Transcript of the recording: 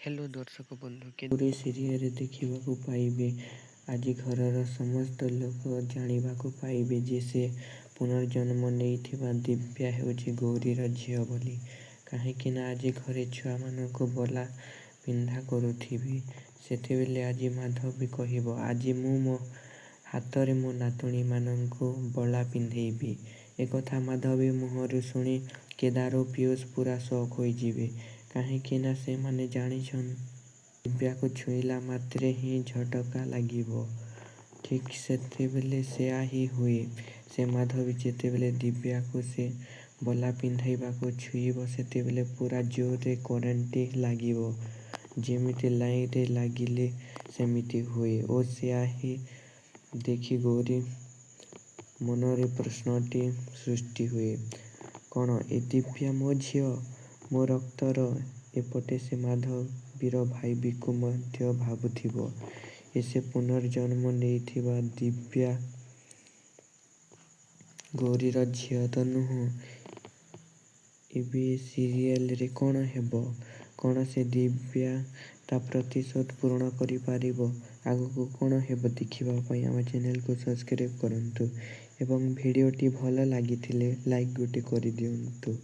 Hello ଦର୍ଶକ ବନ୍ଧୁ, କେଉଁରି ସିରିଏଲରେ ଦେଖିବାକୁ ପାଇବେ। ଆଜି ଘରର ସମସ୍ତ ଲୋକ ଜାଣିବାକୁ ପାଇବେ ଯେ ସେ ପୁନର୍ଜନ୍ମ ନେଇଥିବା ଦିବ୍ୟା ହେଉଛି ଗୌରୀର ଝିଅ ବୋଲି। କାହିଁକିନା ଆଜି ଘରେ ଛୁଆମାନଙ୍କୁ ବଲା ପିନ୍ଧା କରୁଥିବେ। ସେତେବେଳେ ଆଜି ମାଧବୀ କହିବ, ଆଜି ମୁଁ ମୋ ହାତରେ ମୋ ନାତୁଣୀମାନଙ୍କୁ ବଳା ପିନ୍ଧେଇବି। ଏକଥା ମାଧବୀ ମୁହଁରୁ ଶୁଣି କେଦାର ଓ ପିୟୁଷ ପୂରା ସକ୍ ହୋଇଯିବେ। କାହିଁକିନା ସେମାନେ ଜାଣିଛନ୍ତି ଦିବ୍ୟାକୁ ଛୁଇଁଲା ମାତ୍ରେ ହିଁ ଝଟକା ଲାଗିବ। ଠିକ୍ ସେତେବେଳେ ସେୟା ହିଁ ହୁଏ। ସେ ମାଧବୀ ଯେତେବେଳେ ଦିବ୍ୟାକୁ ସେ ବଲା ପିନ୍ଧାଇବାକୁ ଛୁଇଁବ ସେତେବେଳେ ପୂରା ଜୋରରେ କରେଣ୍ଟଟି ଲାଗିବ। ଯେମିତି ଲାଇନରେ ଲାଗିଲେ ସେମିତି ହୁଏ ଓ ସେୟା ହିଁ ଦେଖି ଗୌରୀ ମନରେ ପ୍ରଶ୍ନଟି ସୃଷ୍ଟି ହୁଏ, କ'ଣ ଏ ଦିବ୍ୟା ମୋ ଝିଅ, ମୋ ରକ୍ତର? ଏପଟେ ସେ ମାଧବୀର ଭାଇ ବିକୁ ମଧ୍ୟ ଭାବୁଥିବ, ଏ ସେ ପୁନର୍ଜନ୍ମ ନେଇଥିବା ଦିବ୍ୟା ଗୌରୀର ଝିଅ ତ ନୁହଁ। ଏବେ ଏ ସିରିଏଲରେ କ'ଣ ହେବ? କ'ଣ ସେ ଦିବ୍ୟା ତା ପ୍ରତିଶୋଧ ପୂରଣ କରିପାରିବ? ଆଗକୁ କ'ଣ ହେବ ଦେଖିବା ପାଇଁ ଆମ ଚ୍ୟାନେଲକୁ ସବସ୍କ୍ରାଇବ୍ କରନ୍ତୁ ଏବଂ ଭିଡ଼ିଓଟି ଭଲ ଲାଗିଥିଲେ ଲାଇକ୍ ଗୋଟେ କରିଦିଅନ୍ତୁ।